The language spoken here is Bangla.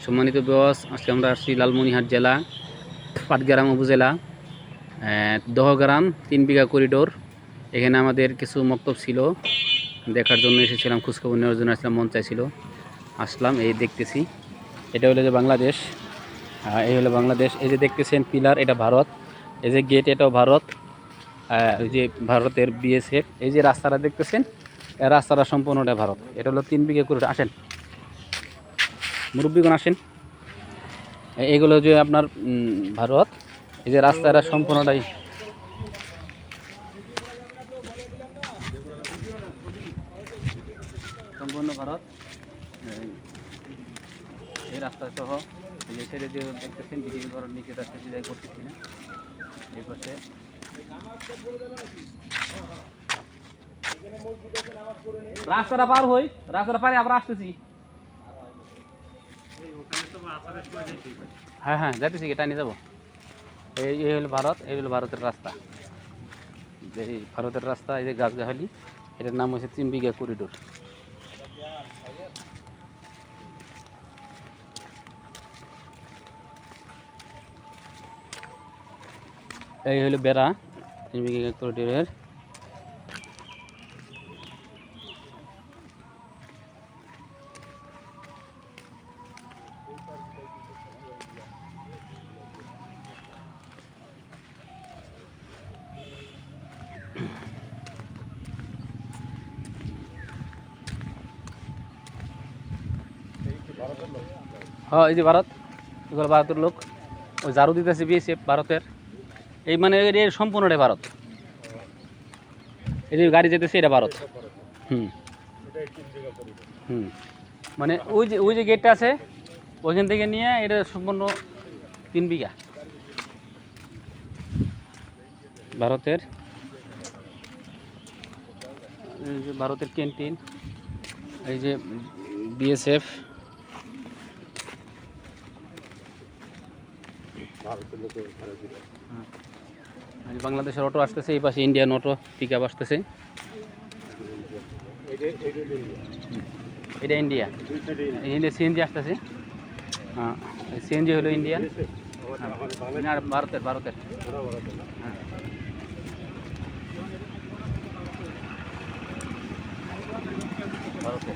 সম্মানিত বস, আজকে আমরা আসছি লালমনিরহাট জেলা পাটগ্রাম উপজেলা দহগ্রাম 3 বিঘা করিডোর। এখানে আমাদের কিছু মক্তব ছিল, দেখার জন্য এসেছিলাম, খোঁজখবর নেওয়ার জন্য আসলাম, মন চাইছিল, আসলাম। এই দেখতেছি, এটা হলো যে বাংলাদেশ, এই হলো বাংলাদেশ। এই যে দেখতেছেন পিলার, এটা ভারত। এই যে গেট, এটাও ভারত। ওই যে ভারতের বিএসএফ। এই যে রাস্তাটা দেখতেছেন, রাস্তাটা সম্পূর্ণটা ভারত। এটা হলো 3 বিঘা করিডোর। আসেন মুরব্বীগণ, আসেন। এগুলো যে আপনার ভারত। এই যে রাস্তাটা সম্পূর্ণটাই সম্পূর্ণ ভারত। এই রাস্তা সহ এই যে ছেড়ে যে দেখতেছেন, বিভিন্ন ধরনের নিচে রাস্তা যাই করতেছি না। এই পাশে রাস্তাটা পার হই, রাস্তাটা পারে আবার আসতেছি। হ্যাঁ হ্যাঁ, যাইতেছি, এটা নিয়ে যাবো। এই হলো ভারত, এই হলো ভারতের রাস্তা। এই ভারতের রাস্তা, এই যে গাছগাছালি, এটার নাম হচ্ছে 3 বিঘা করিডোর। এই হলো বেড়া 3 বিঘা করিডোরের। হ্যাঁ, এই যে ভারত, এগুলো ভারতের লোক। ওই ঝাড়ু দিতেছে বিএসএফ ভারতের। এই মানে এর সম্পূর্ণটাই ভারত। এই যে গাড়ি যেতেছে, এটা ভারত। হুম হুম, মানে ওই যে গেটটা আছে, ওইখান থেকে নিয়ে এটা সম্পূর্ণ 3 বিঘা ভারতের। এই যে ভারতের ক্যান্টিন, এই যে বিএসএফ। বাংলাদেশের অটো আসতেছে, এই পাশে ইন্ডিয়ান অটো পিক আপ আসতেছে। এটা ইন্ডিয়া, ইন্ডিয়া সিএনজি আসতেছে। হ্যাঁ, সিএনজি হলো ইন্ডিয়ান। আর ভারতের ভারতের হ্যাঁ। ভারতের